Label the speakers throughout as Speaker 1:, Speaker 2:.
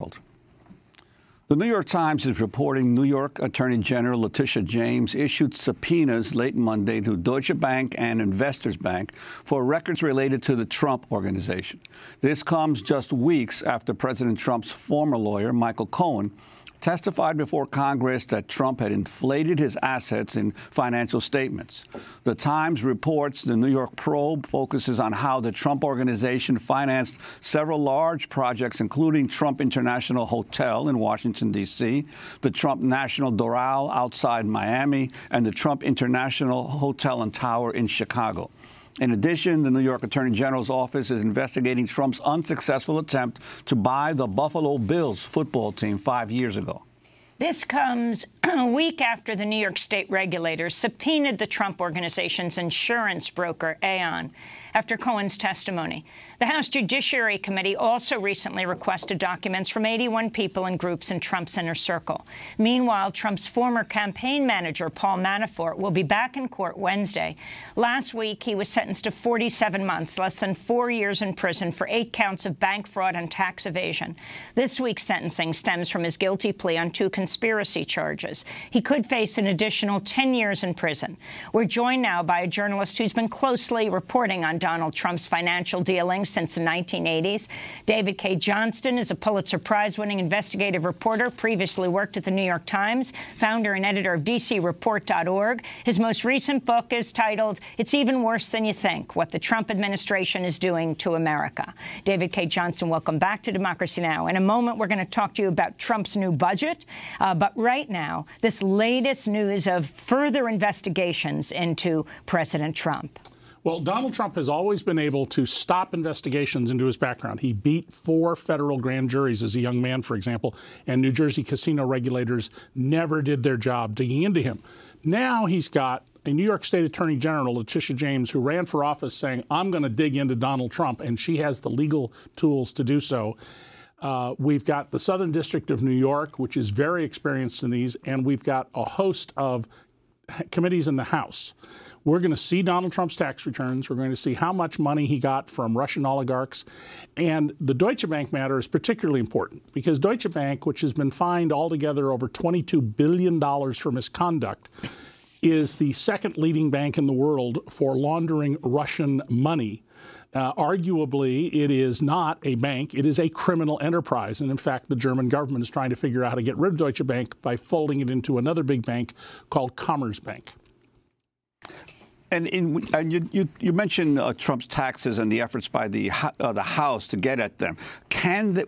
Speaker 1: The New York Times is reporting New York Attorney General Letitia James issued subpoenas late Monday to Deutsche Bank and Investors Bank for records related to the Trump Organization. This comes just weeks after President Trump's former lawyer, Michael Cohen, testified before Congress that Trump had inflated his assets in financial statements. The Times reports the New York probe focuses on how the Trump Organization financed several large projects, including Trump International Hotel in Washington, D.C., the Trump National Doral outside Miami, and the Trump International Hotel and Tower in Chicago. In addition, the New York Attorney General's office is investigating Trump's unsuccessful attempt to buy the Buffalo Bills football team 5 years ago.
Speaker 2: This comes a week after the New York State regulators subpoenaed the Trump Organization's insurance broker, Aon, after Cohen's testimony. The House Judiciary Committee also recently requested documents from 81 people and groups in Trump's inner circle. Meanwhile, Trump's former campaign manager, Paul Manafort, will be back in court Wednesday. Last week, he was sentenced to 47 months, less than 4 years in prison for 8 counts of bank fraud and tax evasion. This week's sentencing stems from his guilty plea on 2 conspiracy charges. He could face an additional 10 years in prison. We're joined now by a journalist who's been closely reporting on Donald Trump's financial dealings since the 1980s. David Cay Johnston is a Pulitzer Prize-winning investigative reporter, previously worked at the New York Times, founder and editor of DCReport.org. His most recent book is titled, "It's Even Worse Than You Think: What the Trump Administration is Doing to America." David Cay Johnston, welcome back to Democracy Now! In a moment, we're going to talk to you about Trump's new budget. But right now, this latest news of further investigations into President Trump.
Speaker 3: Well, Donald Trump has always been able to stop investigations into his background. He beat 4 federal grand juries as a young man, for example, and New Jersey casino regulators never did their job digging into him. Now he's got a New York State Attorney General, Letitia James, who ran for office saying, I'm going to dig into Donald Trump, and she has the legal tools to do so. We've got the Southern District of New York, which is very experienced in these, and we've got a host of committees in the House. We're going to see Donald Trump's tax returns. We're going to see how much money he got from Russian oligarchs. And the Deutsche Bank matter is particularly important because Deutsche Bank, which has been fined altogether over $22 billion for misconduct, is the second leading bank in the world for laundering Russian money. Arguably, it is not a bank. It is a criminal enterprise. And in fact, the German government is trying to figure out how to get rid of Deutsche Bank by folding it into another big bank called Commerzbank.
Speaker 1: And you mentioned Trump's taxes and the efforts by the House to get at them.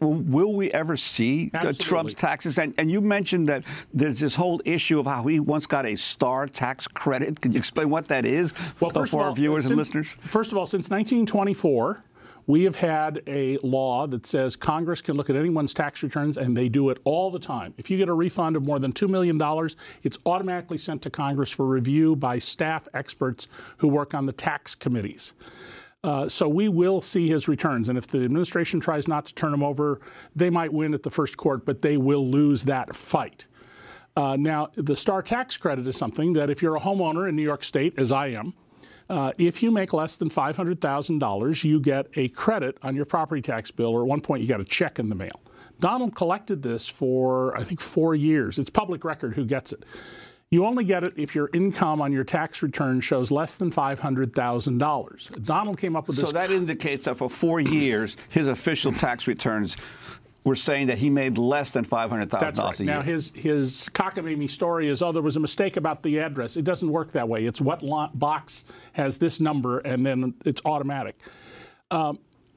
Speaker 1: Will we ever see Trump's taxes? And you mentioned that there's this whole issue of how he once got a star tax credit. Could you explain what that is for our viewers and listeners? First
Speaker 3: of all, since 1924, we have had a law that says Congress can look at anyone's tax returns, and they do it all the time. If you get a refund of more than $2 million, it's automatically sent to Congress for review by staff experts who work on the tax committees. So we will see his returns. And if the administration tries not to turn them over, they might win at the first court, but they will lose that fight. Now, the star tax credit is something that if you're a homeowner in New York State, as I am, if you make less than $500,000, you get a credit on your property tax bill, or at one point you got a check in the mail. Donald collected this for, I think, 4 years. It's public record who gets it. You only get it if your income on your tax return shows less than $500,000. Donald came up with this.
Speaker 1: So that indicates that for 4 years, his official tax returns were saying that he made less than $500,000
Speaker 3: That's right.
Speaker 1: a year.
Speaker 3: Now, his cockamamie story is, oh, there was a mistake about the address. It doesn't work that way. It's what box has this number, and then it's automatic.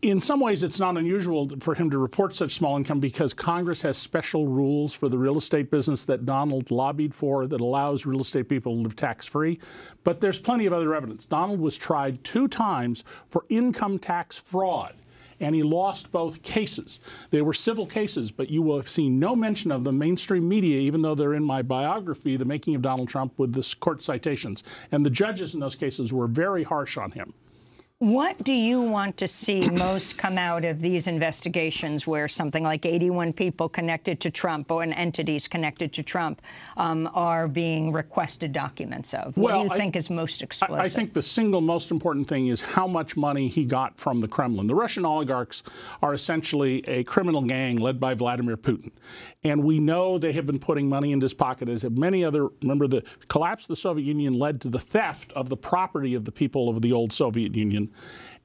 Speaker 3: In some ways, it's not unusual for him to report such small income because Congress has special rules for the real estate business that Donald lobbied for that allows real estate people to live tax-free. But there's plenty of other evidence. Donald was tried 2 times for income tax fraud, and he lost both cases. They were civil cases, but you will have seen no mention of the mainstream media, even though they're in my biography, The Making of Donald Trump, with the court citations. And the judges in those cases were very harsh on him.
Speaker 2: What do you want to see most come out of these investigations where something like 81 people connected to Trump or entities connected to Trump are being requested documents of? What do you think is most explosive?
Speaker 3: I think the single most important thing is how much money he got from the Kremlin. The Russian oligarchs are essentially a criminal gang led by Vladimir Putin. And we know they have been putting money into his pocket, as have many other. Remember, the collapse of the Soviet Union led to the theft of the property of the people of the old Soviet Union.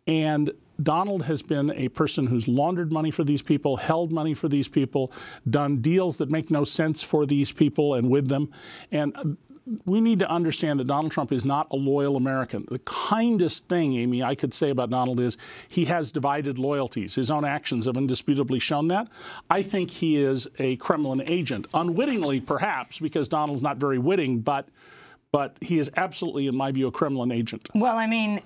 Speaker 3: And Donald has been a person who's laundered money for these people, held money for these people, done deals that make no sense for these people and with them. And we need to understand that Donald Trump is not a loyal American. The kindest thing, Amy, I could say about Donald is he has divided loyalties. His own actions have indisputably shown that. I think he is a Kremlin agent, unwittingly perhaps, because Donald's not very witting, but he is absolutely, in my view, a Kremlin agent.
Speaker 2: Well, I mean,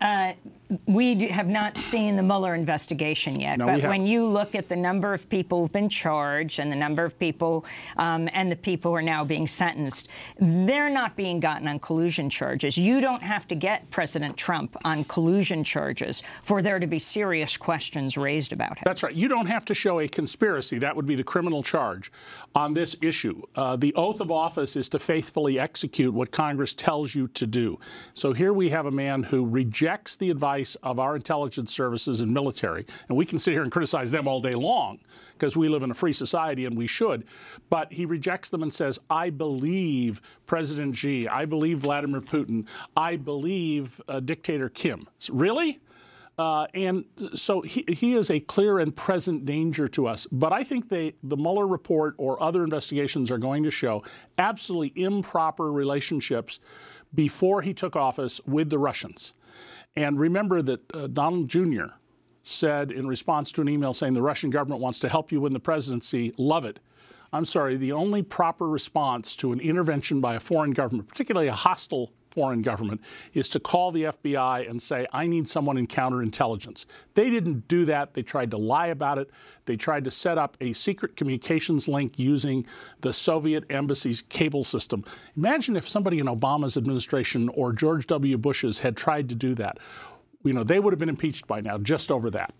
Speaker 2: we have not seen the Mueller investigation yet.
Speaker 3: No,
Speaker 2: but when you look at the number of people who've been charged and the number of people and the people who are now being sentenced, they're not being gotten on collusion charges. You don't have to get President Trump on collusion charges for there to be serious questions raised about him.
Speaker 3: That's right. You don't have to show a conspiracy. That would be the criminal charge on this issue. The oath of office is to faithfully execute what Congress tells you to do. So here we have a man who rejects the advice of our intelligence services and military, and we can sit here and criticize them all day long because we live in a free society and we should, but he rejects them and says, I believe President Xi, I believe Vladimir Putin, I believe dictator Kim. Really? And so he is a clear and present danger to us. But I think the Mueller report or other investigations are going to show absolutely improper relationships before he took office with the Russians. And remember that Donald Jr. said in response to an email saying the Russian government wants to help you win the presidency, love it. I'm sorry, the only proper response to an intervention by a foreign government, particularly a hostile foreign government, is to call the FBI and say, I need someone in counterintelligence. They didn't do that. They tried to lie about it. They tried to set up a secret communications link using the Soviet embassy's cable system. Imagine if somebody in Obama's administration or George W. Bush's had tried to do that. You know, they would have been impeached by now just over that.